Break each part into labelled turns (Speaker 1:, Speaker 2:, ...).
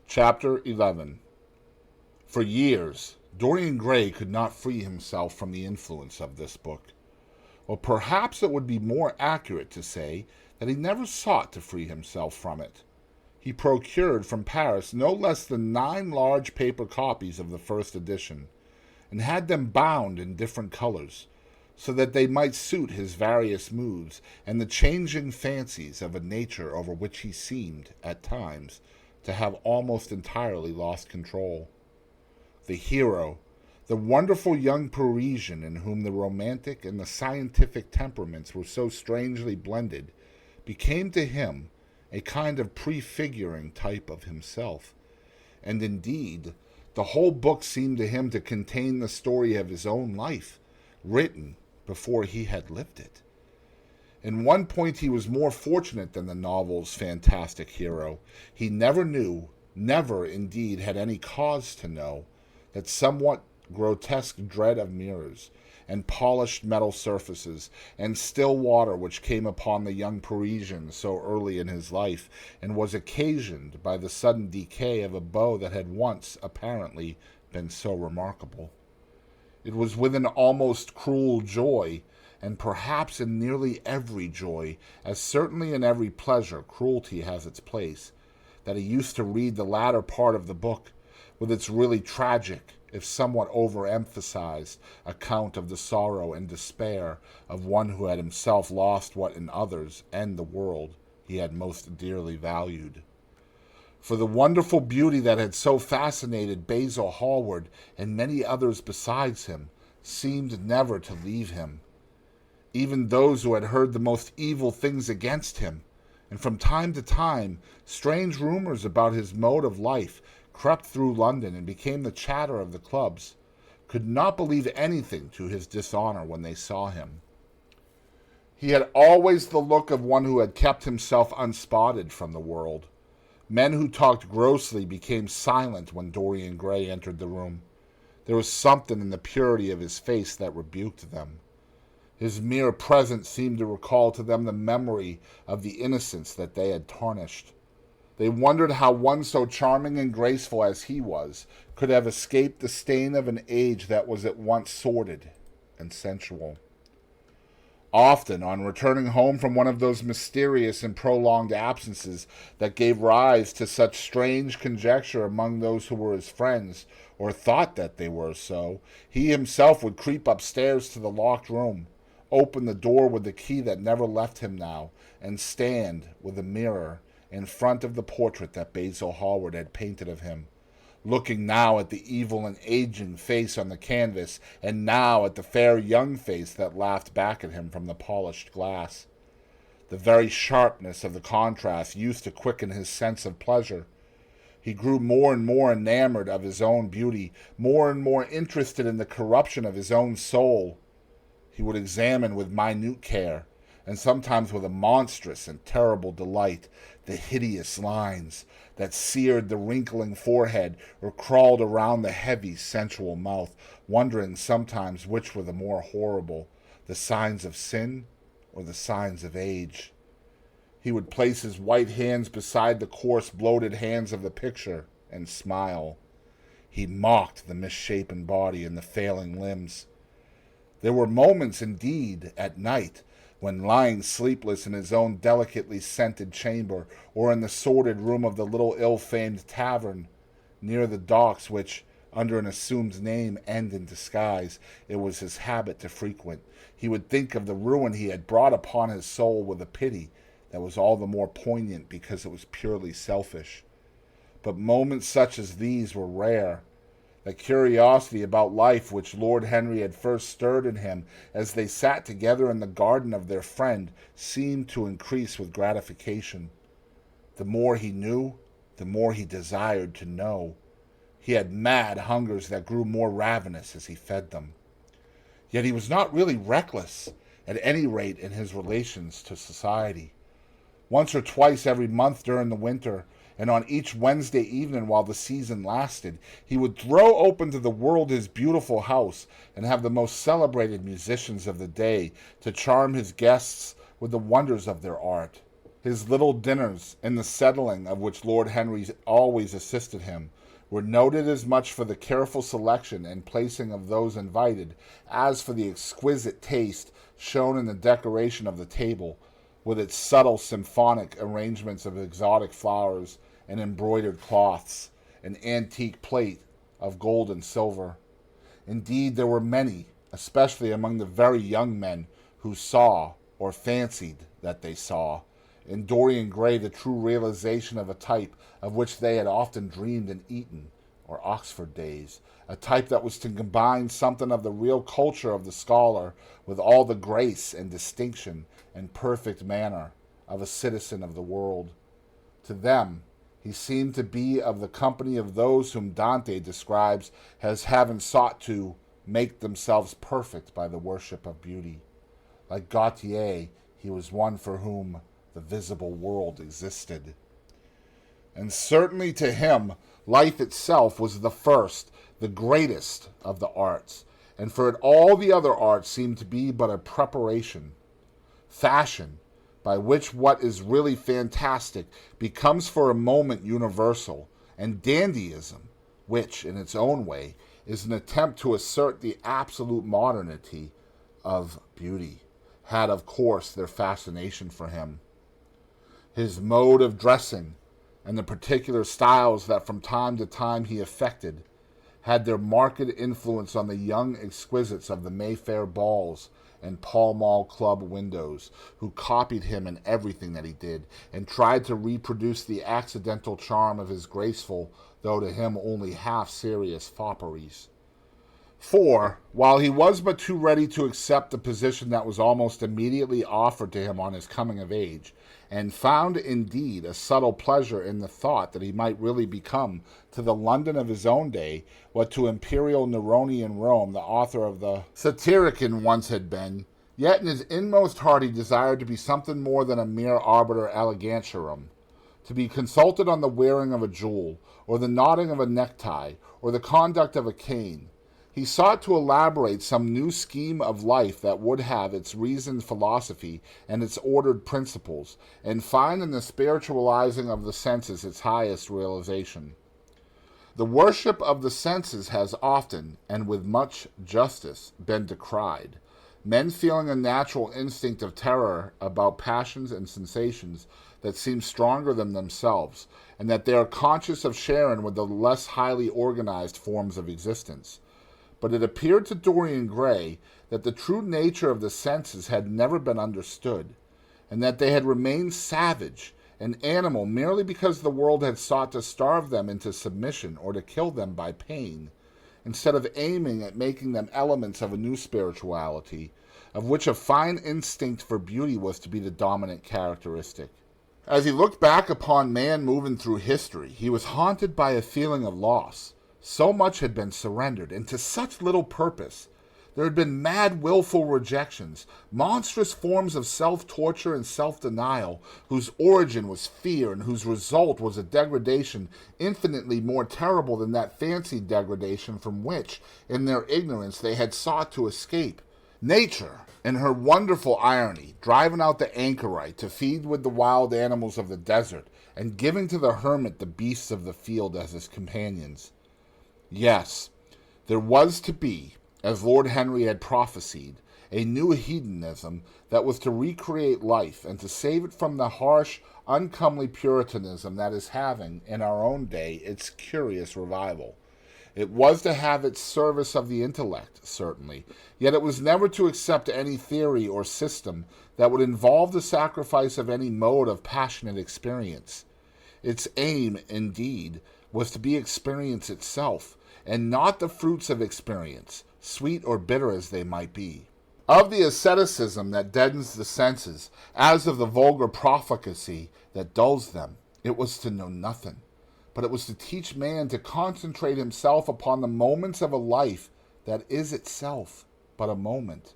Speaker 1: Chapter 11. For years, Dorian Gray could not free himself from the influence of this book. Or perhaps it would be more accurate to say that he never sought to free himself from it. He procured from Paris no less than 9 large paper copies of the first edition, and had them bound in different colors, so that they might suit his various moods and the changing fancies of a nature over which he seemed, at times, to have almost entirely lost control. The hero, the wonderful young Parisian in whom the romantic and the scientific temperaments were so strangely blended, became to him a kind of prefiguring type of himself. And indeed, the whole book seemed to him to contain the story of his own life, written before he had lived it. In one point he was more fortunate than the novel's fantastic hero. He never knew, never indeed had any cause to know, that somewhat grotesque dread of mirrors, and polished metal surfaces, and still water which came upon the young Parisian so early in his life, and was occasioned by the sudden decay of a beau that had once, apparently, been so remarkable. It was with an almost cruel joy, and perhaps in nearly every joy, as certainly in every pleasure cruelty has its place, that he used to read the latter part of the book, with its really tragic, if somewhat overemphasized, account of the sorrow and despair of one who had himself lost what in others and the world he had most dearly valued. For the wonderful beauty that had so fascinated Basil Hallward and many others besides him seemed never to leave him. Even those who had heard the most evil things against him, and from time to time strange rumors about his mode of life crept through London and became the chatter of the clubs, could not believe anything to his dishonor when they saw him. He had always the look of one who had kept himself unspotted from the world. Men who talked grossly became silent when Dorian Gray entered the room. There was something in the purity of his face that rebuked them. His mere presence seemed to recall to them the memory of the innocence that they had tarnished. They wondered how one so charming and graceful as he was could have escaped the stain of an age that was at once sordid and sensual. Often, on returning home from one of those mysterious and prolonged absences that gave rise to such strange conjecture among those who were his friends, or thought that they were so, he himself would creep upstairs to the locked room, open the door with the key that never left him now, and stand, with a mirror, in front of the portrait that Basil Hallward had painted of him, looking now at the evil and aging face on the canvas, and now at the fair young face that laughed back at him from the polished glass. The very sharpness of the contrast used to quicken his sense of pleasure. He grew more and more enamored of his own beauty, more and more interested in the corruption of his own soul. He would examine with minute care, and sometimes with a monstrous and terrible delight, the hideous lines that seared the wrinkling forehead or crawled around the heavy, sensual mouth, wondering sometimes which were the more horrible, the signs of sin or the signs of age. He would place his white hands beside the coarse, bloated hands of the picture and smile. He mocked the misshapen body and the failing limbs. There were moments, indeed, at night, when lying sleepless in his own delicately scented chamber, or in the sordid room of the little ill-famed tavern near the docks which, under an assumed name and in disguise, it was his habit to frequent, he would think of the ruin he had brought upon his soul with a pity that was all the more poignant because it was purely selfish. But moments such as these were rare. The curiosity about life which Lord Henry had first stirred in him as they sat together in the garden of their friend seemed to increase with gratification. The more he knew, the more he desired to know. He had mad hungers that grew more ravenous as he fed them. Yet he was not really reckless, at any rate in his relations to society. Once or twice every month during the winter, and on each Wednesday evening while the season lasted, he would throw open to the world his beautiful house and have the most celebrated musicians of the day to charm his guests with the wonders of their art. His little dinners, in the settling of which Lord Henry always assisted him, were noted as much for the careful selection and placing of those invited as for the exquisite taste shown in the decoration of the table, with its subtle symphonic arrangements of exotic flowers and embroidered cloths, and antique plate of gold and silver. Indeed, there were many, especially among the very young men, who saw, or fancied that they saw, in Dorian Gray the true realization of a type of which they had often dreamed in Eton or Oxford days, a type that was to combine something of the real culture of the scholar with all the grace and distinction and perfect manner of a citizen of the world. To them, he seemed to be of the company of those whom Dante describes as having sought to make themselves perfect by the worship of beauty. Like Gautier, he was one for whom the visible world existed. And certainly to him, life itself was the first, the greatest of the arts, and for it all the other arts seemed to be but a preparation, fashion, by which what is really fantastic becomes for a moment universal, and dandyism, which, in its own way, is an attempt to assert the absolute modernity of beauty, had, of course, their fascination for him. His mode of dressing, and the particular styles that from time to time he affected, had their marked influence on the young exquisites of the Mayfair balls and Pall Mall Club windows, who copied him in everything that he did, and tried to reproduce the accidental charm of his graceful, though to him only half-serious fopperies. For, while he was but too ready to accept the position that was almost immediately offered to him on his coming of age, and found indeed a subtle pleasure in the thought that he might really become, to the London of his own day, what to imperial Neronian Rome the author of the Satyricon once had been, yet in his inmost heart he desired to be something more than a mere arbiter elegantiarum, to be consulted on the wearing of a jewel, or the knotting of a necktie, or the conduct of a cane. He sought to elaborate some new scheme of life that would have its reasoned philosophy and its ordered principles, and find in the spiritualizing of the senses its highest realization. The worship of the senses has often, and with much justice, been decried, men feeling a natural instinct of terror about passions and sensations that seem stronger than themselves, and that they are conscious of sharing with the less highly organized forms of existence. But it appeared to Dorian Gray that the true nature of the senses had never been understood, and that they had remained savage and animal merely because the world had sought to starve them into submission or to kill them by pain, instead of aiming at making them elements of a new spirituality, of which a fine instinct for beauty was to be the dominant characteristic. As he looked back upon man moving through history, he was haunted by a feeling of loss. So much had been surrendered, and to such little purpose. There had been mad, willful rejections, monstrous forms of self-torture and self-denial, whose origin was fear and whose result was a degradation infinitely more terrible than that fancied degradation from which, in their ignorance, they had sought to escape. Nature, in her wonderful irony, driving out the anchorite to feed with the wild animals of the desert, and giving to the hermit the beasts of the field as his companions. Yes, there was to be, as Lord Henry had prophesied, a new hedonism that was to recreate life and to save it from the harsh, uncomely Puritanism that is having, in our own day, its curious revival. It was to have its service of the intellect, certainly, yet it was never to accept any theory or system that would involve the sacrifice of any mode of passionate experience. Its aim, indeed, was to be experience itself, and not the fruits of experience, sweet or bitter as they might be. Of the asceticism that deadens the senses, as of the vulgar profligacy that dulls them, it was to know nothing, but it was to teach man to concentrate himself upon the moments of a life that is itself but a moment.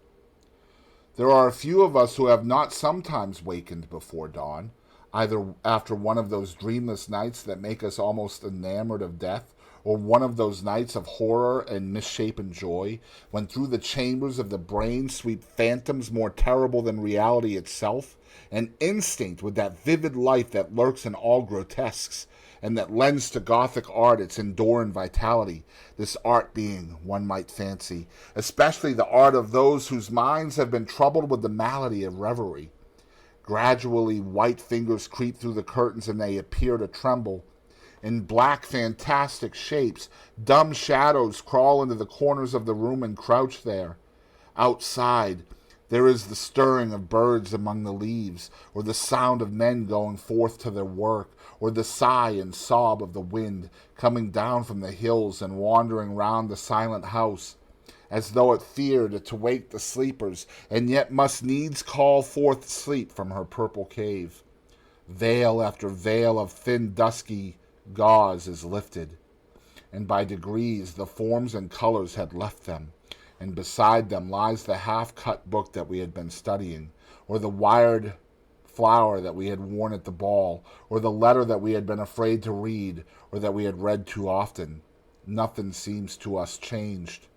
Speaker 1: There are a few of us who have not sometimes wakened before dawn, either after one of those dreamless nights that make us almost enamored of death, or one of those nights of horror and misshapen joy, when through the chambers of the brain sweep phantoms more terrible than reality itself, an instinct with that vivid life that lurks in all grotesques, and that lends to Gothic art its enduring vitality, this art being, one might fancy, especially the art of those whose minds have been troubled with the malady of reverie. Gradually white fingers creep through the curtains and they appear to tremble. In black fantastic shapes, dumb shadows crawl into the corners of the room and crouch there. Outside, there is the stirring of birds among the leaves, or the sound of men going forth to their work, or the sigh and sob of the wind coming down from the hills and wandering round the silent house, as though it feared to wake the sleepers, and yet must needs call forth sleep from her purple cave. Veil after veil of thin dusky gauze is lifted, and by degrees the forms and colors had left them, and beside them lies the half-cut book that we had been studying, or the wired flower that we had worn at the ball, or the letter that we had been afraid to read, or that we had read too often. Nothing seems to us changed.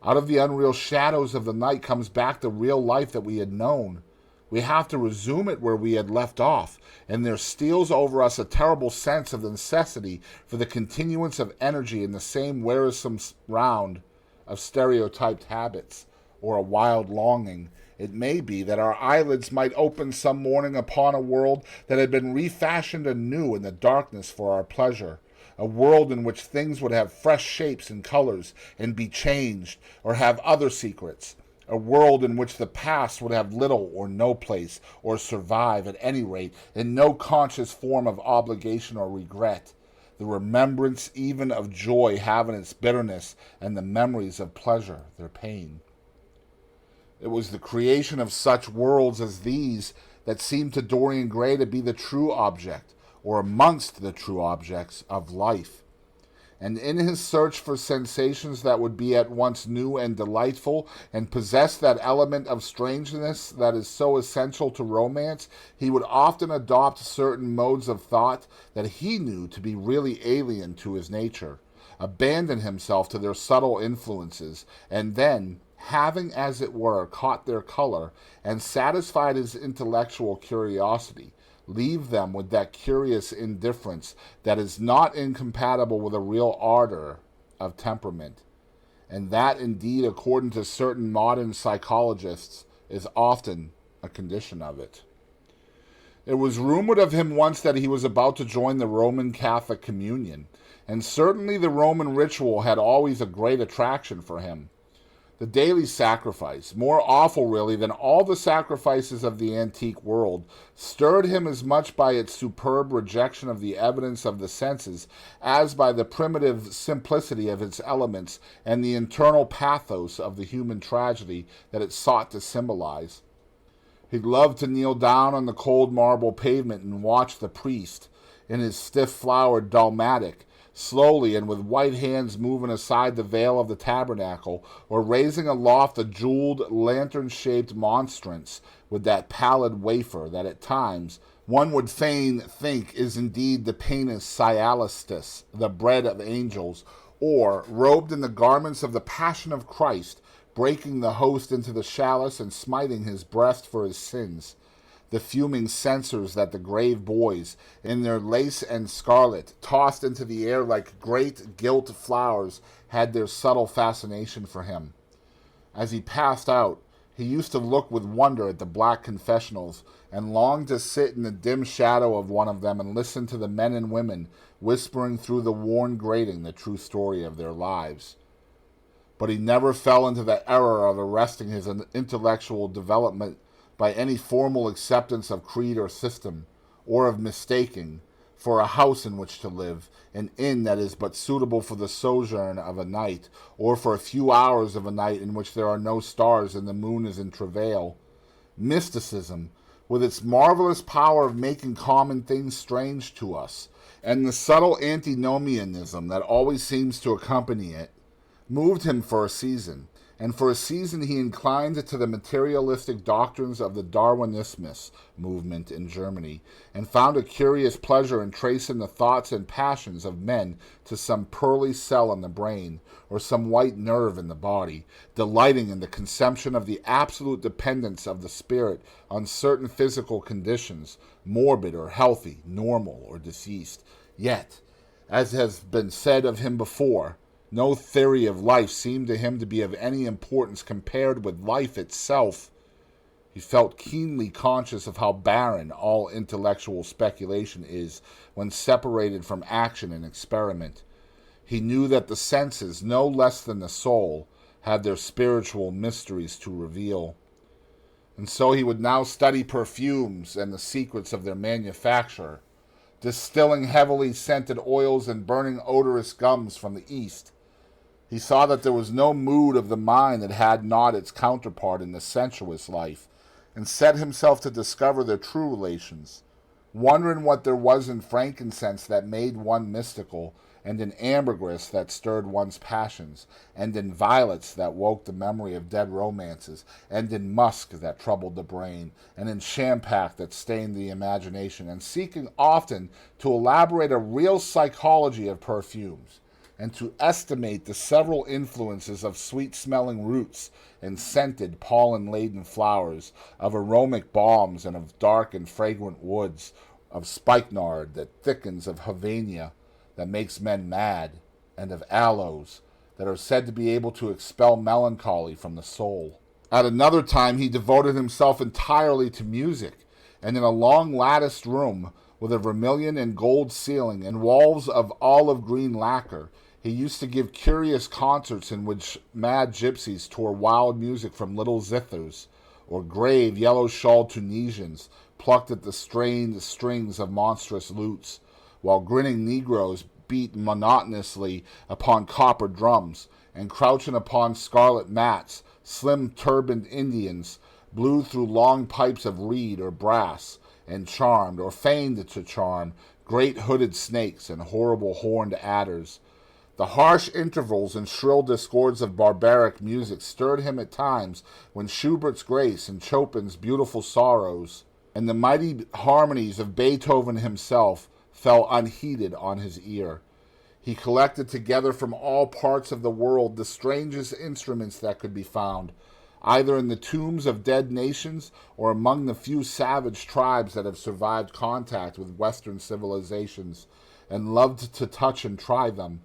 Speaker 1: Out of the unreal shadows of the night comes back the real life that we had known. We have to resume it where we had left off, and there steals over us a terrible sense of the necessity for the continuance of energy in the same wearisome round of stereotyped habits, or a wild longing, it may be, that our eyelids might open some morning upon a world that had been refashioned anew in the darkness for our pleasure, a world in which things would have fresh shapes and colors and be changed, or have other secrets, a world in which the past would have little or no place, or survive, at any rate, in no conscious form of obligation or regret, the remembrance even of joy having its bitterness, and the memories of pleasure their pain. It was the creation of such worlds as these that seemed to Dorian Gray to be the true object, or amongst the true objects, of life. And in his search for sensations that would be at once new and delightful, and possess that element of strangeness that is so essential to romance, he would often adopt certain modes of thought that he knew to be really alien to his nature, abandon himself to their subtle influences, and then, having, as it were, caught their color, and satisfied his intellectual curiosity, leave them with that curious indifference that is not incompatible with a real ardor of temperament, and that, indeed, according to certain modern psychologists, is often a condition of it. It was rumored of him once that he was about to join the Roman Catholic communion, and certainly the Roman ritual had always a great attraction for him. The daily sacrifice, more awful really than all the sacrifices of the antique world, stirred him as much by its superb rejection of the evidence of the senses as by the primitive simplicity of its elements and the internal pathos of the human tragedy that it sought to symbolize. He loved to kneel down on the cold marble pavement and watch the priest, in his stiff-flowered dalmatic, slowly and with white hands moving aside the veil of the tabernacle, or raising aloft a jeweled, lantern-shaped monstrance with that pallid wafer that at times one would fain think is indeed the panis sialistus, the bread of angels, or, robed in the garments of the Passion of Christ, breaking the host into the chalice and smiting his breast for his sins. The fuming censers that the grave boys, in their lace and scarlet, tossed into the air like great gilt flowers, had their subtle fascination for him. As he passed out, he used to look with wonder at the black confessionals, and longed to sit in the dim shadow of one of them and listen to the men and women whispering through the worn grating the true story of their lives. But he never fell into the error of arresting his intellectual development by any formal acceptance of creed or system, or of mistaking, for a house in which to live, an inn that is but suitable for the sojourn of a night, or for a few hours of a night in which there are no stars and the moon is in travail. Mysticism, with its marvelous power of making common things strange to us, and the subtle antinomianism that always seems to accompany it, moved him for a season, and for a season he inclined to the materialistic doctrines of the Darwinismus movement in Germany, and found a curious pleasure in tracing the thoughts and passions of men to some pearly cell in the brain, or some white nerve in the body, delighting in the conception of the absolute dependence of the spirit on certain physical conditions, morbid or healthy, normal or deceased. Yet, as has been said of him before, no theory of life seemed to him to be of any importance compared with life itself. He felt keenly conscious of how barren all intellectual speculation is when separated from action and experiment. He knew that the senses, no less than the soul, had their spiritual mysteries to reveal. And so he would now study perfumes and the secrets of their manufacture, distilling heavily scented oils and burning odorous gums from the East. He saw that there was no mood of the mind that had not its counterpart in the sensuous life, and set himself to discover their true relations, wondering what there was in frankincense that made one mystical, and in ambergris that stirred one's passions, and in violets that woke the memory of dead romances, and in musk that troubled the brain, and in champak that stained the imagination, and seeking often to elaborate a real psychology of perfumes, and to estimate the several influences of sweet-smelling roots and scented, pollen-laden flowers, of aromatic balms and of dark and fragrant woods, of spikenard that thickens, of havania that makes men mad, and of aloes that are said to be able to expel melancholy from the soul. At another time he devoted himself entirely to music, and in a long latticed room with a vermilion and gold ceiling and walls of olive-green lacquer, he used to give curious concerts in which mad gypsies tore wild music from little zithers, or grave, yellow-shawled Tunisians plucked at the strained strings of monstrous lutes, while grinning Negroes beat monotonously upon copper drums, and crouching upon scarlet mats, slim turbaned Indians blew through long pipes of reed or brass, and charmed, or feigned to charm, great hooded snakes and horrible horned adders. The harsh intervals and shrill discords of barbaric music stirred him at times when Schubert's Grace and Chopin's Beautiful Sorrows and the mighty harmonies of Beethoven himself fell unheeded on his ear. He collected together from all parts of the world the strangest instruments that could be found, either in the tombs of dead nations or among the few savage tribes that have survived contact with Western civilizations, and loved to touch and try them.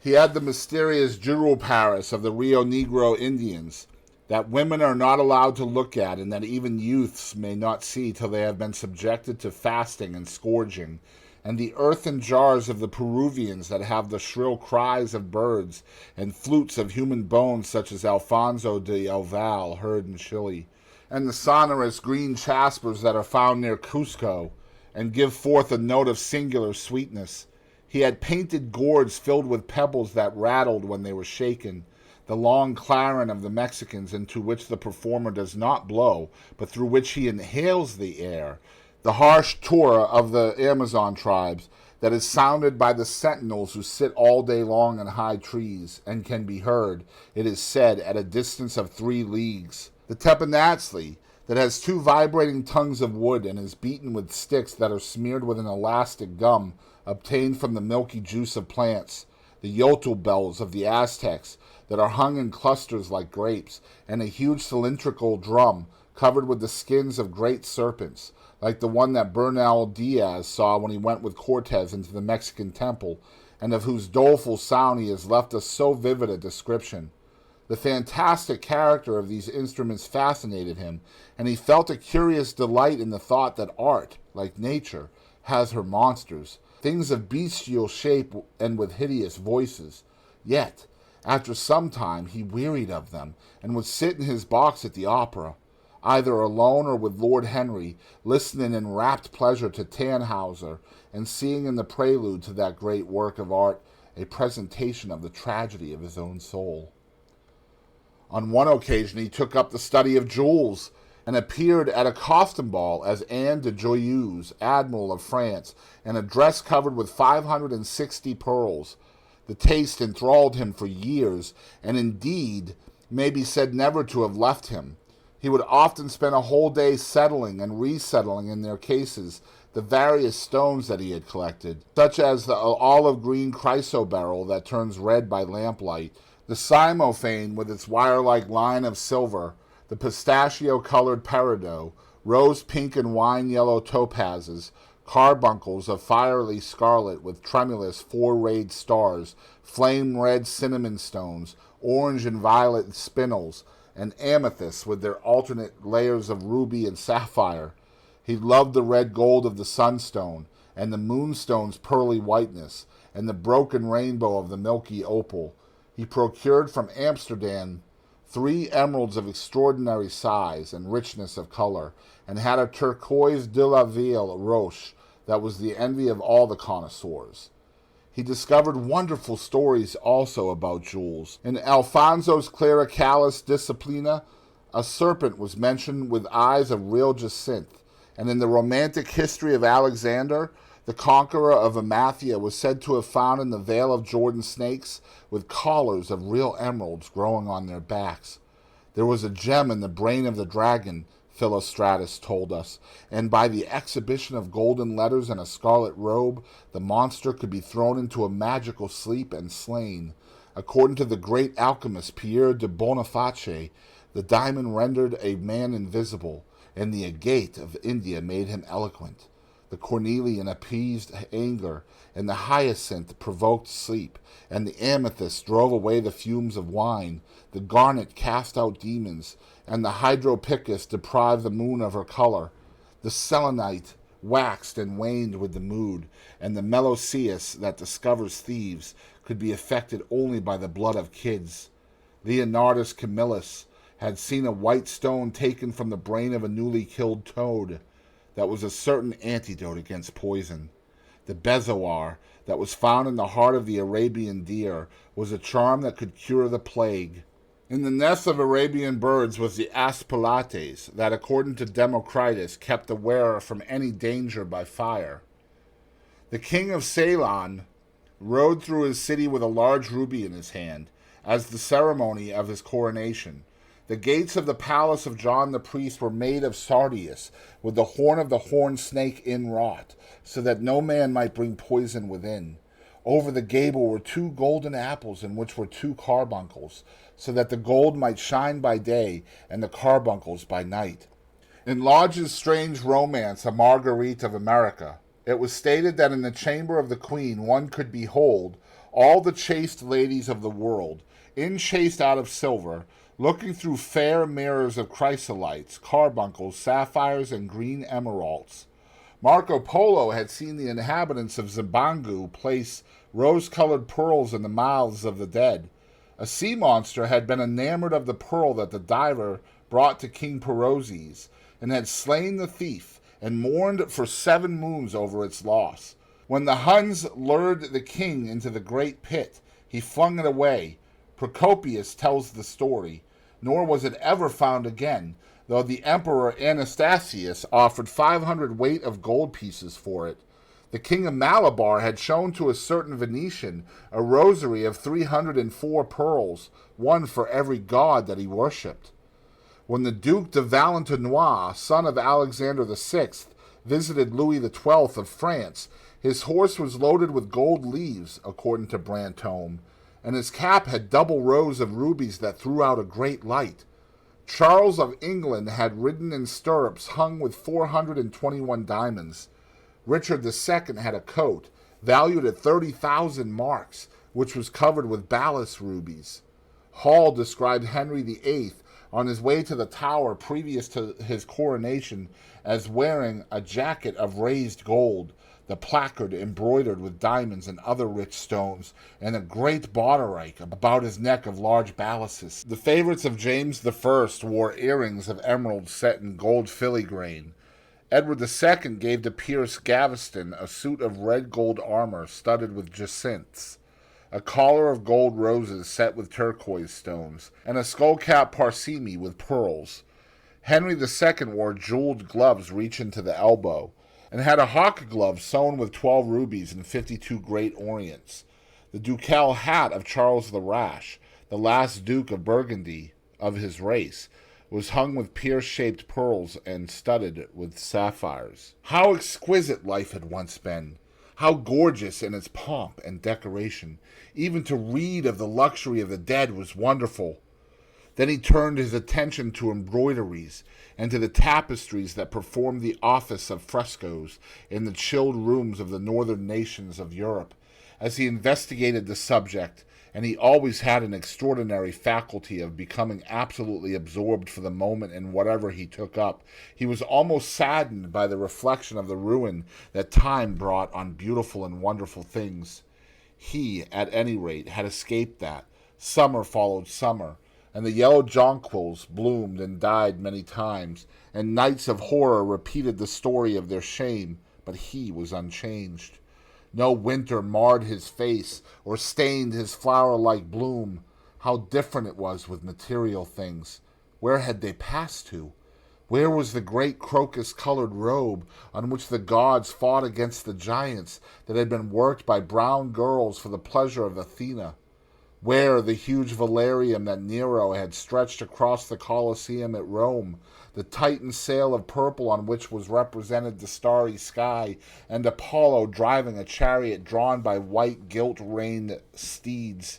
Speaker 1: He had the mysterious jewel Paris of the Rio Negro Indians, that women are not allowed to look at and that even youths may not see till they have been subjected to fasting and scourging, and the earthen jars of the Peruvians that have the shrill cries of birds and flutes of human bones such as Alfonso de Oval heard in Chile, and the sonorous green jaspers that are found near Cusco and give forth a note of singular sweetness. He had painted gourds filled with pebbles that rattled when they were shaken, the long clarin of the Mexicans into which the performer does not blow, but through which he inhales the air, the harsh tora of the Amazon tribes that is sounded by the sentinels who sit all day long in high trees, and can be heard, it is said, at a distance of 3 leagues. The Teponatzli, that has 2 vibrating tongues of wood and is beaten with sticks that are smeared with an elastic gum obtained from the milky juice of plants, the yotl bells of the Aztecs that are hung in clusters like grapes, and a huge cylindrical drum covered with the skins of great serpents, like the one that Bernal Diaz saw when he went with Cortez into the Mexican temple, and of whose doleful sound he has left us so vivid a description. The fantastic character of these instruments fascinated him, and he felt a curious delight in the thought that art, like nature, has her monsters, things of bestial shape and with hideous voices. Yet, after some time, he wearied of them, and would sit in his box at the opera, either alone or with Lord Henry, listening in rapt pleasure to Tannhauser, and seeing in the prelude to that great work of art a presentation of the tragedy of his own soul. On one occasion he took up the study of jewels, and appeared at a costume ball as Anne de Joyeuse, Admiral of France, in a dress covered with 560 pearls. The taste enthralled him for years, and indeed, may be said never to have left him. He would often spend a whole day settling and resettling in their cases the various stones that he had collected, such as the olive-green chrysoberyl that turns red by lamplight, the cymophane with its wire-like line of silver, the pistachio-colored peridot, rose-pink and wine-yellow topazes, carbuncles of fiery scarlet with tremulous four-rayed stars, flame-red cinnamon stones, orange and violet spinels, and amethysts with their alternate layers of ruby and sapphire. He loved the red gold of the sunstone, and the moonstone's pearly whiteness, and the broken rainbow of the milky opal. He procured from Amsterdam 3 emeralds of extraordinary size and richness of color, and had a turquoise de la Ville roche that was the envy of all the connoisseurs. He discovered wonderful stories also about jewels. In Alfonso's Clericalis Disciplina, a serpent was mentioned with eyes of real jacinth, and in the romantic history of Alexander, the conqueror of Amathia was said to have found in the Vale of Jordan snakes with collars of real emeralds growing on their backs. There was a gem in the brain of the dragon, Philostratus told us, and by the exhibition of golden letters and a scarlet robe, the monster could be thrown into a magical sleep and slain. According to the great alchemist Pierre de Boniface, the diamond rendered a man invisible, and the agate of India made him eloquent. The cornelian appeased anger, and the hyacinth provoked sleep, and the amethyst drove away the fumes of wine. The garnet cast out demons, and the hydropicus deprived the moon of her color. The selenite waxed and waned with the mood, and the meloceus that discovers thieves could be affected only by the blood of kids. Leonardus Camillus had seen a white stone taken from the brain of a newly killed toad that was a certain antidote against poison. The bezoar that was found in the heart of the Arabian deer was a charm that could cure the plague. In the nest of Arabian birds was the aspalates that, according to Democritus, kept the wearer from any danger by fire. The king of Ceylon rode through his city with a large ruby in his hand, as the ceremony of his coronation. The gates of the palace of John the priest were made of sardius, with the horn of the horned snake inwrought, so that no man might bring poison within. Over the gable were 2 golden apples, in which were 2 carbuncles, so that the gold might shine by day, and the carbuncles by night. In Lodge's strange romance, A Marguerite of America, it was stated that in the chamber of the queen one could behold all the chaste ladies of the world, enchased out of silver, looking through fair mirrors of chrysolites, carbuncles, sapphires, and green emeralds. Marco Polo had seen the inhabitants of Zibangu place rose-colored pearls in the mouths of the dead. A sea monster had been enamored of the pearl that the diver brought to King Perozes, and had slain the thief, and mourned for 7 moons over its loss. When the Huns lured the king into the great pit, he flung it away. Procopius tells the story, nor was it ever found again, though the Emperor Anastasius offered 500 weight of gold pieces for it. The king of Malabar had shown to a certain Venetian a rosary of 304 pearls, one for every god that he worshipped. When the Duke de Valentinois, son of Alexander VI, visited Louis XII of France, his horse was loaded with gold leaves, according to Brantome, and his cap had double rows of rubies that threw out a great light. Charles of England had ridden in stirrups hung with 421 diamonds. Richard II had a coat, valued at 30,000 marks, which was covered with Balas rubies. Hall described Henry VIII on his way to the Tower previous to his coronation as wearing a jacket of raised gold, the placard embroidered with diamonds and other rich stones, and a great bauderike about his neck of large balasses. The favorites of James I wore earrings of emeralds set in gold filigrane. Edward II gave to Piers Gaveston a suit of red gold armor studded with jacinths, a collar of gold roses set with turquoise stones, and a skullcap parsimony with pearls. Henry II wore jeweled gloves reaching to the elbow, and had a hawk glove sewn with 12 rubies and 52 great orients. The ducal hat of Charles the Rash, the last Duke of Burgundy, of his race, was hung with pear-shaped pearls and studded with sapphires. How exquisite life had once been! How gorgeous in its pomp and decoration! Even to read of the luxury of the dead was wonderful. Then he turned his attention to embroideries and to the tapestries that performed the office of frescoes in the chilled rooms of the northern nations of Europe. As he investigated the subject, and he always had an extraordinary faculty of becoming absolutely absorbed for the moment in whatever he took up, he was almost saddened by the reflection of the ruin that time brought on beautiful and wonderful things. He, at any rate, had escaped that. Summer followed summer, and the yellow jonquils bloomed and died many times, and nights of horror repeated the story of their shame, but he was unchanged. No winter marred his face or stained his flower-like bloom. How different it was with material things. Where had they passed to? Where was the great crocus-colored robe on which the gods fought against the giants that had been worked by brown girls for the pleasure of Athena? Where the huge velarium that Nero had stretched across the Colosseum at Rome, the Titan sail of purple on which was represented the starry sky, and Apollo driving a chariot drawn by white gilt-reined steeds?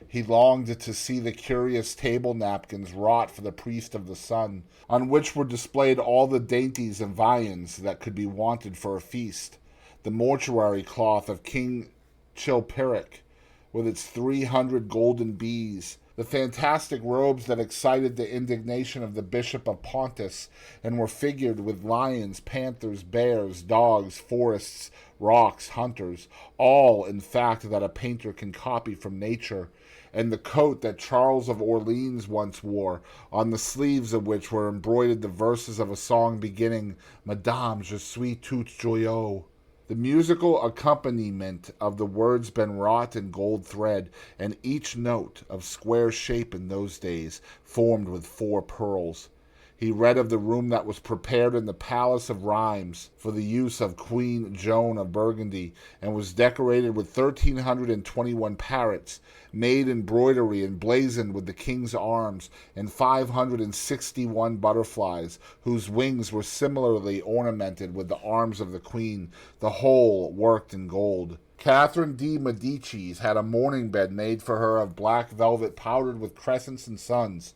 Speaker 1: He longed to see the curious table napkins wrought for the priest of the sun, on which were displayed all the dainties and viands that could be wanted for a feast, the mortuary cloth of King Chilperic, with its 300 golden bees, the fantastic robes that excited the indignation of the Bishop of Pontus and were figured with lions, panthers, bears, dogs, forests, rocks, hunters, all, in fact, that a painter can copy from nature, and the coat that Charles of Orleans once wore, on the sleeves of which were embroidered the verses of a song beginning, Madame, je suis tout joyeux. The musical accompaniment of the words been wrought in gold thread, and each note, of square shape in those days, formed with 4 pearls. He read of the room that was prepared in the Palace of Rheims for the use of Queen Joan of Burgundy, and was decorated with 1,321 parrots, made in broidery and blazoned with the king's arms, and 561 butterflies, whose wings were similarly ornamented with the arms of the queen, the whole worked in gold. Catherine de' Medicis had a mourning bed made for her of black velvet powdered with crescents and suns.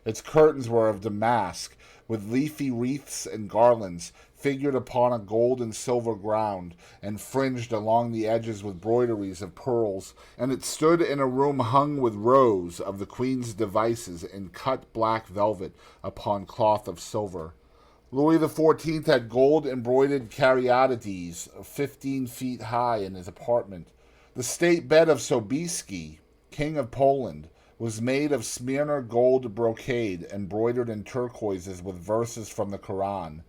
Speaker 1: Its curtains were of damask, with leafy wreaths and garlands, figured upon a gold and silver ground, and fringed along the edges with broideries of pearls, and it stood in a room hung with rows of the queen's devices in cut black velvet upon cloth of silver. Louis XIV had gold-embroidered caryatides 15 feet high in his apartment. The state bed of Sobieski, King of Poland, was made of Smyrna gold brocade embroidered in turquoises with verses from the Koran.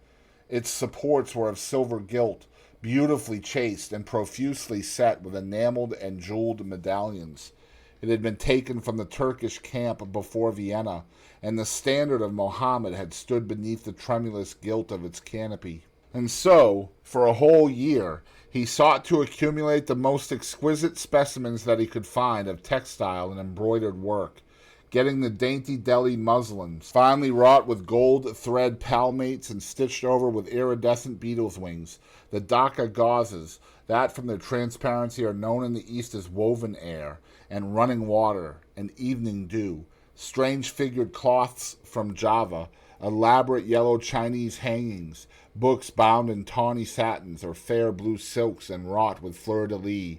Speaker 1: Its supports were of silver gilt, beautifully chased and profusely set with enameled and jeweled medallions. It had been taken from the Turkish camp before Vienna, and the standard of Mohammed had stood beneath the tremulous gilt of its canopy. And so, for a whole year, he sought to accumulate the most exquisite specimens that he could find of textile and embroidered work, getting the dainty Delhi muslins, finely wrought with gold thread palmates and stitched over with iridescent beetles' wings, the Dhaka gauzes, that from their transparency are known in the East as woven air, and running water, and evening dew, strange figured cloths from Java, elaborate yellow Chinese hangings, books bound in tawny satins or fair blue silks and wrought with fleur-de-lis,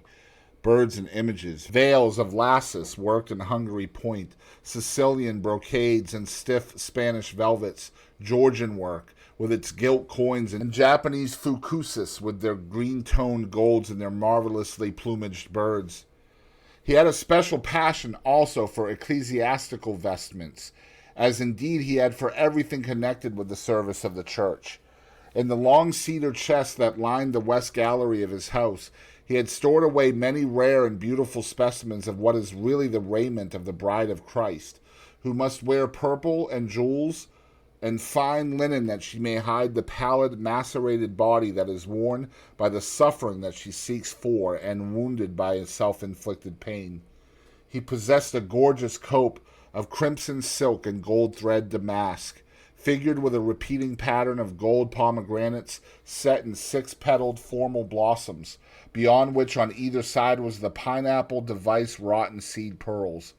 Speaker 1: birds and images, veils of lacis worked in Hungary point, Sicilian brocades and stiff Spanish velvets, Georgian work, with its gilt coins, and Japanese fukusis with their green-toned golds and their marvelously plumaged birds. He had a special passion also for ecclesiastical vestments, as indeed he had for everything connected with the service of the church. In the long cedar chest that lined the west gallery of his house, he had stored away many rare and beautiful specimens of what is really the raiment of the bride of Christ, who must wear purple and jewels and fine linen that she may hide the pallid, macerated body that is worn by the suffering that she seeks for and wounded by self-inflicted pain. He possessed a gorgeous cope of crimson silk and gold thread damask, figured with a repeating pattern of gold pomegranates set in six-petaled formal blossoms, beyond which on either side was the pineapple device wrought in seed pearls.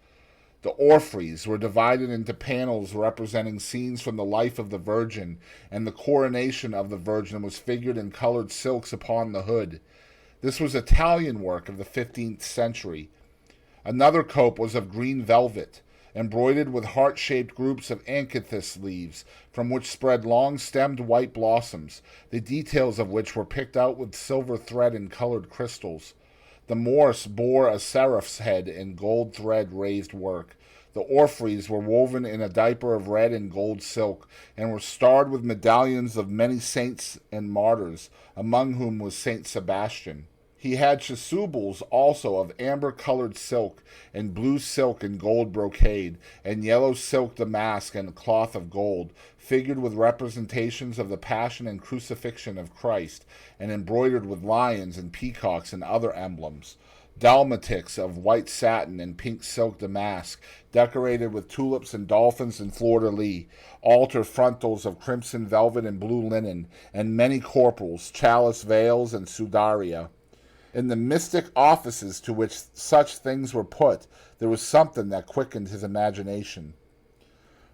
Speaker 1: The orphreys were divided into panels representing scenes from the life of the Virgin, and the coronation of the Virgin was figured in colored silks upon the hood. This was Italian work of the 15th century. Another cope was of green velvet, embroidered with heart-shaped groups of acanthus leaves, from which spread long-stemmed white blossoms, the details of which were picked out with silver thread and colored crystals. The Morse bore a seraph's head in gold thread raised work. The orphreys were woven in a diaper of red and gold silk, and were starred with medallions of many saints and martyrs, among whom was Saint Sebastian. He had chasubles also of amber-colored silk, and blue silk and gold brocade, and yellow silk damask and cloth of gold, figured with representations of the Passion and Crucifixion of Christ, and embroidered with lions and peacocks and other emblems. Dalmatics of white satin and pink silk damask, decorated with tulips and dolphins and fleur-de-lis, altar frontals of crimson velvet and blue linen, and many corporals, chalice veils, and sudaria. In the mystic offices to which such things were put, there was something that quickened his imagination.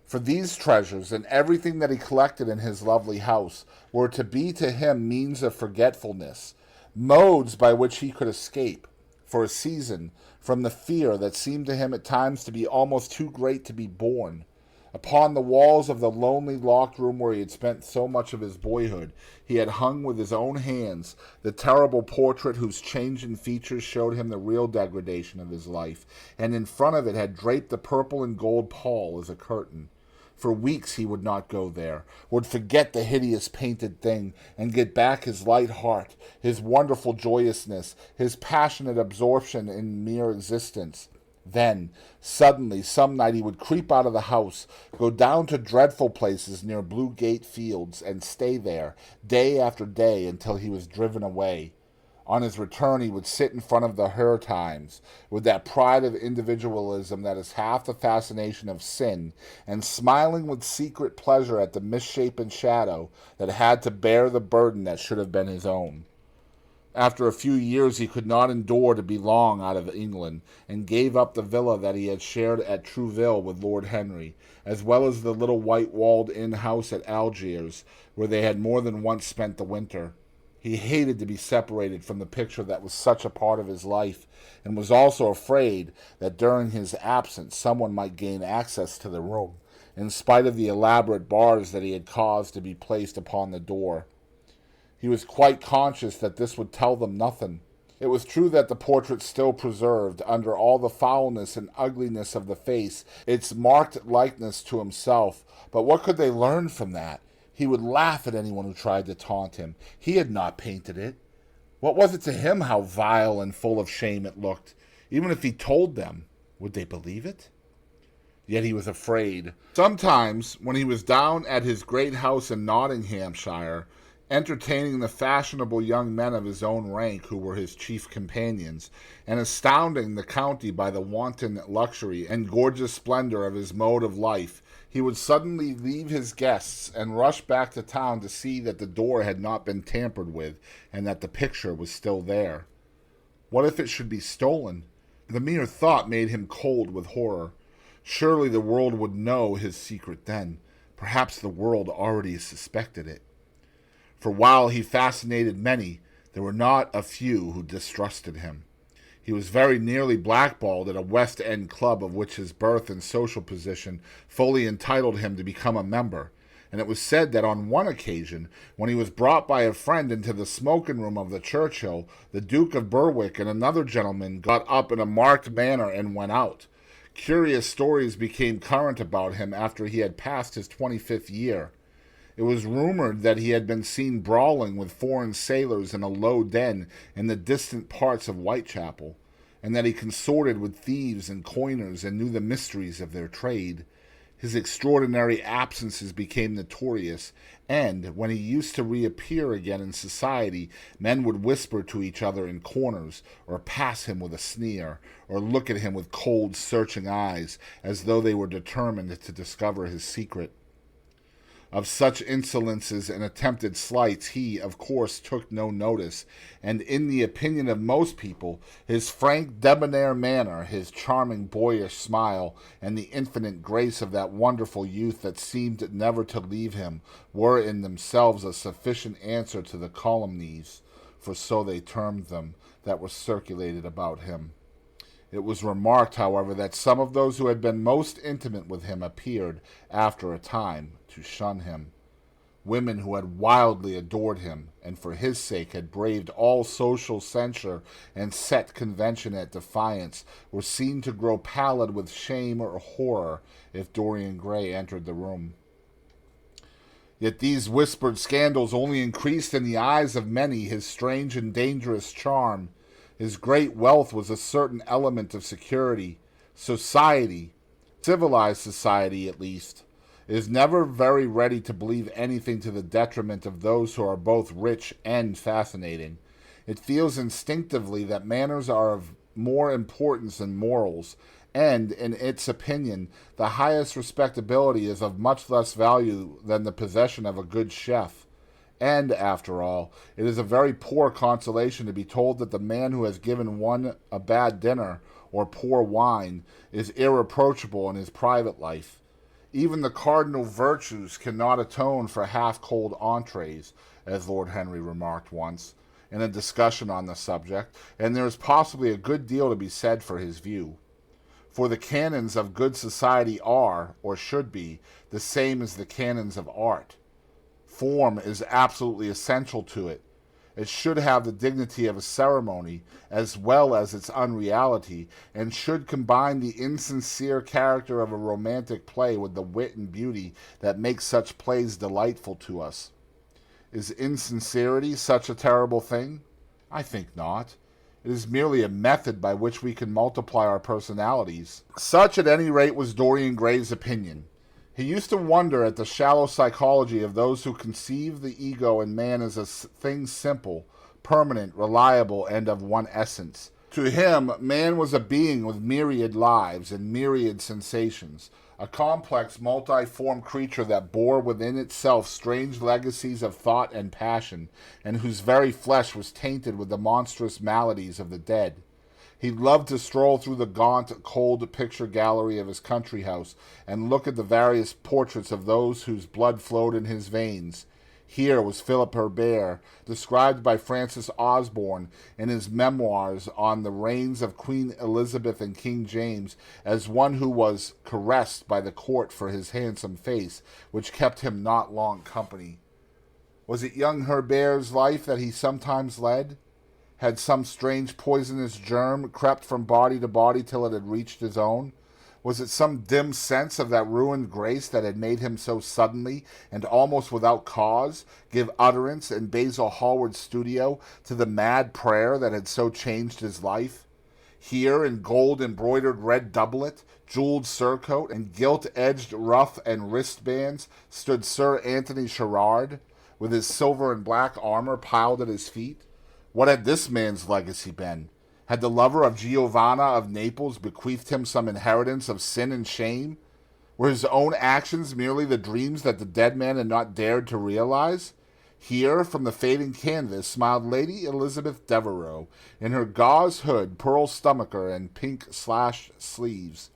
Speaker 1: For these treasures, and everything that he collected in his lovely house, were to be to him means of forgetfulness, modes by which he could escape, for a season, from the fear that seemed to him at times to be almost too great to be borne. Upon the walls of the lonely locked room where he had spent so much of his boyhood, he had hung with his own hands the terrible portrait whose changing features showed him the real degradation of his life, and in front of it had draped the purple and gold pall as a curtain. For weeks he would not go there, would forget the hideous painted thing, and get back his light heart, his wonderful joyousness, his passionate absorption in mere existence. Then, suddenly, some night he would creep out of the house, go down to dreadful places near Blue Gate Fields, and stay there, day after day, until he was driven away. On his return he would sit in front of the Her Times, with that pride of individualism that is half the fascination of sin, and smiling with secret pleasure at the misshapen shadow that had to bear the burden that should have been his own. After a few years he could not endure to be long out of England, and gave up the villa that he had shared at Trouville with Lord Henry, as well as the little white-walled inn-house at Algiers, where they had more than once spent the winter. He hated to be separated from the picture that was such a part of his life, and was also afraid that during his absence someone might gain access to the room, in spite of the elaborate bars that he had caused to be placed upon the door. He was quite conscious that this would tell them nothing. It was true that the portrait still preserved, under all the foulness and ugliness of the face, its marked likeness to himself. But what could they learn from that? He would laugh at anyone who tried to taunt him. He had not painted it. What was it to him how vile and full of shame it looked? Even if he told them, would they believe it? Yet he was afraid. Sometimes, when he was down at his great house in Nottinghamshire, entertaining the fashionable young men of his own rank who were his chief companions, and astounding the county by the wanton luxury and gorgeous splendor of his mode of life, he would suddenly leave his guests and rush back to town to see that the door had not been tampered with and that the picture was still there. What if it should be stolen? The mere thought made him cold with horror. Surely the world would know his secret then. Perhaps the world already suspected it. For while he fascinated many, there were not a few who distrusted him. He was very nearly blackballed at a West End club of which his birth and social position fully entitled him to become a member, and it was said that on one occasion, when he was brought by a friend into the smoking room of the Churchill, the Duke of Berwick and another gentleman got up in a marked manner and went out. Curious stories became current about him after he had passed his 25th year. It was rumored that he had been seen brawling with foreign sailors in a low den in the distant parts of Whitechapel, and that he consorted with thieves and coiners and knew the mysteries of their trade. His extraordinary absences became notorious, and when he used to reappear again in society, men would whisper to each other in corners, or pass him with a sneer, or look at him with cold, searching eyes, as though they were determined to discover his secret. Of such insolences and attempted slights he, of course, took no notice, and in the opinion of most people, his frank, debonair manner, his charming, boyish smile, and the infinite grace of that wonderful youth that seemed never to leave him, were in themselves a sufficient answer to the calumnies, for so they termed them, that were circulated about him. It was remarked, however, that some of those who had been most intimate with him appeared, after a time, to shun him. Women who had wildly adored him, and for his sake had braved all social censure and set convention at defiance, were seen to grow pallid with shame or horror if Dorian Gray entered the room. Yet these whispered scandals only increased in the eyes of many his strange and dangerous charm. His great wealth was a certain element of security. Society, civilized society at least, is never very ready to believe anything to the detriment of those who are both rich and fascinating. It feels instinctively that manners are of more importance than morals, and, in its opinion, the highest respectability is of much less value than the possession of a good chef. And, after all, it is a very poor consolation to be told that the man who has given one a bad dinner or poor wine is irreproachable in his private life. Even the cardinal virtues cannot atone for half-cold entrees, as Lord Henry remarked once, in a discussion on the subject, and there is possibly a good deal to be said for his view. For the canons of good society are, or should be, the same as the canons of art. Form is absolutely essential to it. It should have the dignity of a ceremony, as well as its unreality, and should combine the insincere character of a romantic play with the wit and beauty that makes such plays delightful to us. Is insincerity such a terrible thing? I think not. It is merely a method by which we can multiply our personalities. Such, at any rate, was Dorian Gray's opinion. He used to wonder at the shallow psychology of those who conceive the ego in man as a thing simple, permanent, reliable, and of one essence. To him, man was a being with myriad lives and myriad sensations, a complex, multiform creature that bore within itself strange legacies of thought and passion, and whose very flesh was tainted with the monstrous maladies of the dead. He loved to stroll through the gaunt, cold picture gallery of his country house and look at the various portraits of those whose blood flowed in his veins. Here was Philip Herbert, described by Francis Osborne in his memoirs on the reigns of Queen Elizabeth and King James, as one who was caressed by the court for his handsome face, which kept him not long company. Was it young Herbert's life that he sometimes led? Had some strange poisonous germ crept from body to body till it had reached his own? Was it some dim sense of that ruined grace that had made him so suddenly, and almost without cause, give utterance in Basil Hallward's studio to the mad prayer that had so changed his life? Here, in gold-embroidered red doublet, jeweled surcoat, and gilt-edged ruff and wristbands, stood Sir Anthony Sherard, with his silver and black armor piled at his feet. What had this man's legacy been? Had the lover of Giovanna of Naples bequeathed him some inheritance of sin and shame? Were his own actions merely the dreams that the dead man had not dared to realize? Here, from the fading canvas, smiled Lady Elizabeth Devereux, in her gauze hood, pearl stomacher, and pink-slashed sleeves.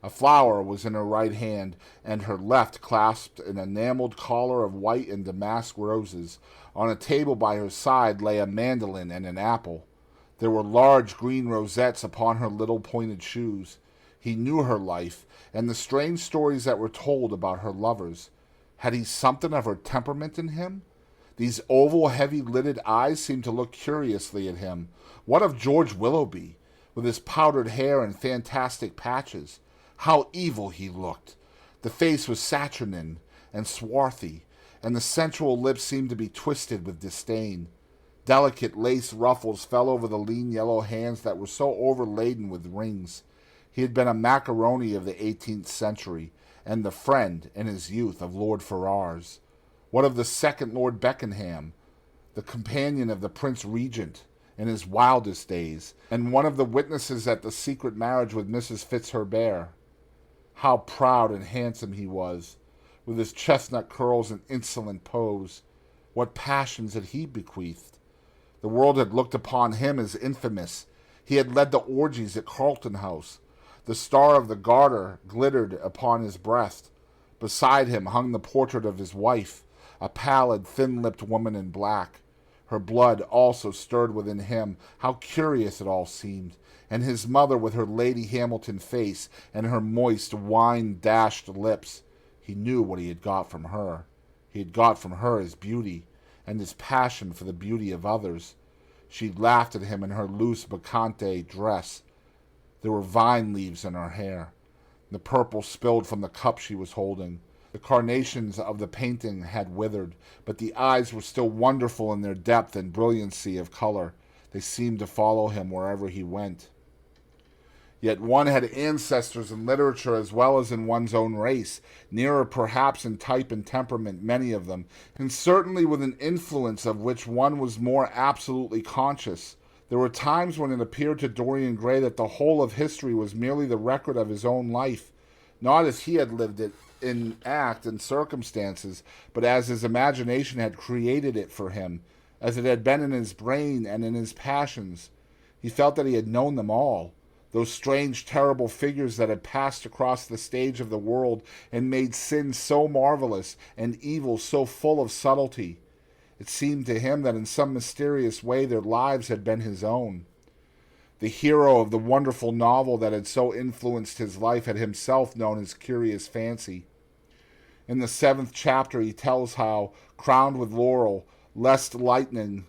Speaker 1: A flower was in her right hand, and her left clasped an enamelled collar of white and damask roses. On a table by her side lay a mandolin and an apple. There were large green rosettes upon her little pointed shoes. He knew her life, and the strange stories that were told about her lovers. Had he something of her temperament in him? These oval, heavy-lidded eyes seemed to look curiously at him. What of George Willoughby, with his powdered hair and fantastic patches? How evil he looked! The face was saturnine and swarthy, and the sensual lips seemed to be twisted with disdain. Delicate lace ruffles fell over the lean yellow hands that were so overladen with rings. He had been a macaroni of the 18th century, and the friend, in his youth, of Lord Ferrars? What of the second Lord Beckenham, the companion of the Prince Regent in his wildest days, and one of the witnesses at the secret marriage with Mrs. Fitzherbert? How proud and handsome he was, with his chestnut curls and insolent pose! What passions had he bequeathed? The world had looked upon him as infamous. He had led the orgies at Carlton House. The star of the Garter glittered upon his breast. Beside him hung the portrait of his wife, a pallid, thin-lipped woman in black. Her blood also stirred within him. How curious it all seemed! And his mother with her Lady Hamilton face and her moist, wine-dashed lips. He knew what he had got from her. He had got from her his beauty, and his passion for the beauty of others. She laughed at him in her loose bacchante dress. There were vine leaves in her hair. The purple spilled from the cup she was holding. The carnations of the painting had withered, but the eyes were still wonderful in their depth and brilliancy of color. They seemed to follow him wherever he went. Yet one had ancestors in literature as well as in one's own race, nearer perhaps in type and temperament, many of them, and certainly with an influence of which one was more absolutely conscious. There were times when it appeared to Dorian Gray that the whole of history was merely the record of his own life, not as he had lived it in act and circumstances, but as his imagination had created it for him, as it had been in his brain and in his passions. He felt that he had known them all, those strange, terrible figures that had passed across the stage of the world and made sin so marvelous and evil so full of subtlety. It seemed to him that in some mysterious way their lives had been his own. The hero of the wonderful novel that had so influenced his life had himself known his curious fancy. In the 7th chapter he tells how, crowned with laurel, lest lightning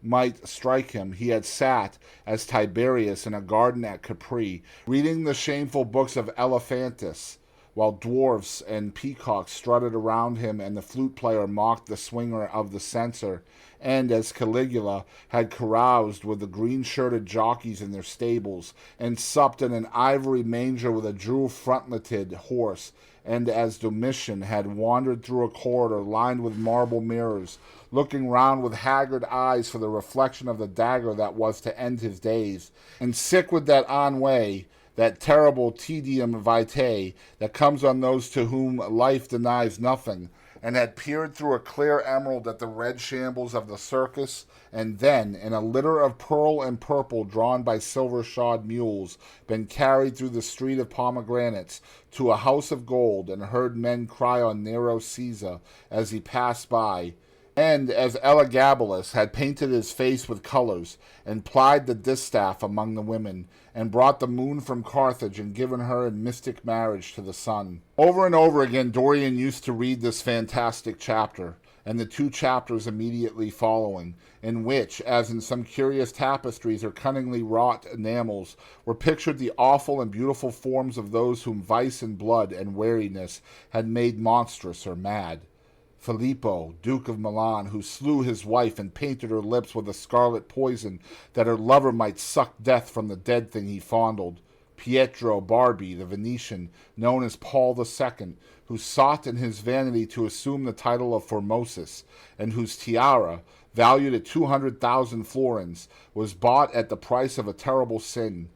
Speaker 1: might strike him, he had sat, as Tiberius, in a garden at Capri, reading the shameful books of Elephantis, while dwarfs and peacocks strutted around him and the flute-player mocked the swinger of the censer, and as Caligula had caroused with the green-shirted jockeys in their stables, and supped in an ivory manger with a jewel-frontleted horse, and as Domitian had wandered through a corridor lined with marble mirrors, looking round with haggard eyes for the reflection of the dagger that was to end his days, and sick with that ennui, that terrible tedium vitae that comes on those to whom life denies nothing, and had peered through a clear emerald at the red shambles of the circus, and then, in a litter of pearl and purple drawn by silver-shod mules, been carried through the street of pomegranates to a house of gold, and heard men cry on Nero Caesar as he passed by, and as Elagabalus had painted his face with colors, and plied the distaff among the women, and brought the moon from Carthage, and given her in mystic marriage to the sun. Over and over again Dorian used to read this fantastic chapter, and the 2 chapters immediately following, in which, as in some curious tapestries or cunningly wrought enamels, were pictured the awful and beautiful forms of those whom vice and blood and weariness had made monstrous or mad. Filippo, Duke of Milan, who slew his wife and painted her lips with a scarlet poison that her lover might suck death from the dead thing he fondled. Pietro Barbi, the Venetian, known as Paul II, who sought in his vanity to assume the title of Formosus, and whose tiara, valued at 200,000 florins, was bought at the price of a terrible sin.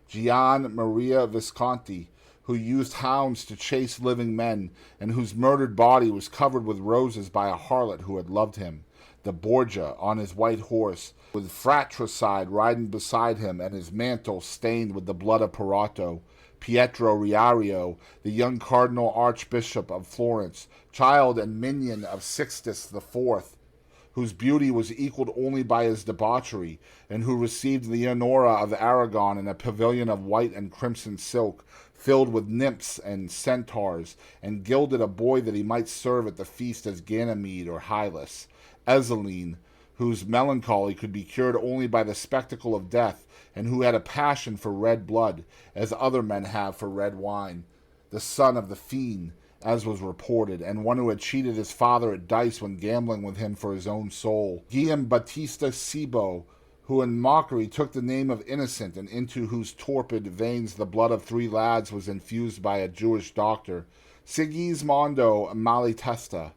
Speaker 1: Gian Maria Visconti, who used hounds to chase living men, and whose murdered body was covered with roses by a harlot who had loved him. The Borgia, on his white horse, with fratricide riding beside him, and his mantle stained with the blood of Perato. Pietro Riario, the young Cardinal Archbishop of Florence, child and minion of Sixtus IV, whose beauty was equaled only by his debauchery, and who received Leonora of Aragon in a pavilion of white and crimson silk, filled with nymphs and centaurs, and gilded a boy that he might serve at the feast as Ganymede or Hylas. Ezeline, whose melancholy could be cured only by the spectacle of death, and who had a passion for red blood, as other men have for red wine. The son of the fiend, as was reported, and one who had cheated his father at dice when gambling with him for his own soul. Guillaume Battista Cibo, who in mockery took the name of Innocent, and into whose torpid veins the blood of 3 lads was infused by a Jewish doctor. Sigismondo Malatesta,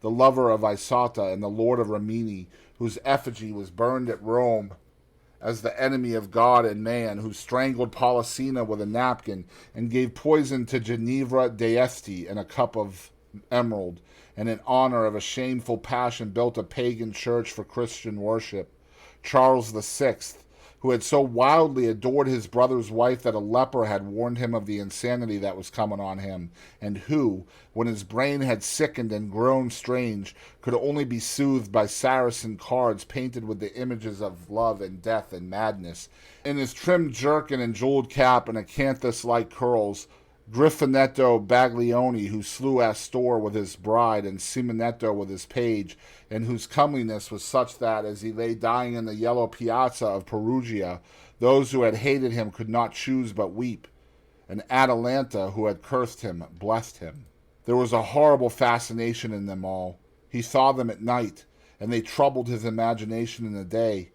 Speaker 1: the lover of Isotta and the lord of Rimini, whose effigy was burned at Rome as the enemy of God and man, who strangled Polissena with a napkin and gave poison to Ginevra d'Este in a cup of emerald, and in honor of a shameful passion built a pagan church for Christian worship. Charles VI, who had so wildly adored his brother's wife that a leper had warned him of the insanity that was coming on him, and who, when his brain had sickened and grown strange, could only be soothed by Saracen cards painted with the images of love and death and madness. In his trimmed jerkin and jeweled cap and acanthus-like curls, Griffinetto Baglioni, who slew Astor with his bride and Simonetto with his page, and whose comeliness was such that, as he lay dying in the yellow piazza of Perugia, those who had hated him could not choose but weep, and Atalanta, who had cursed him, blessed him. There was a horrible fascination in them all. He saw them at night, and they troubled his imagination in the day.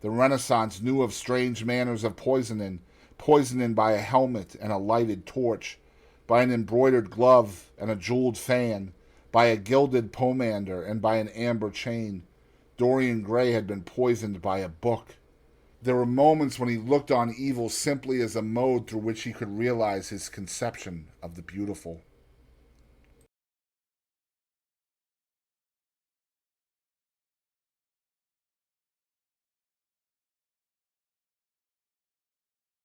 Speaker 1: The Renaissance knew of strange manners of poisoning by a helmet and a lighted torch, by an embroidered glove and a jeweled fan, by a gilded pomander and by an amber chain. Dorian Gray had been poisoned by a book. There were moments when he looked on evil simply as a mode through which he could realize his conception of the beautiful.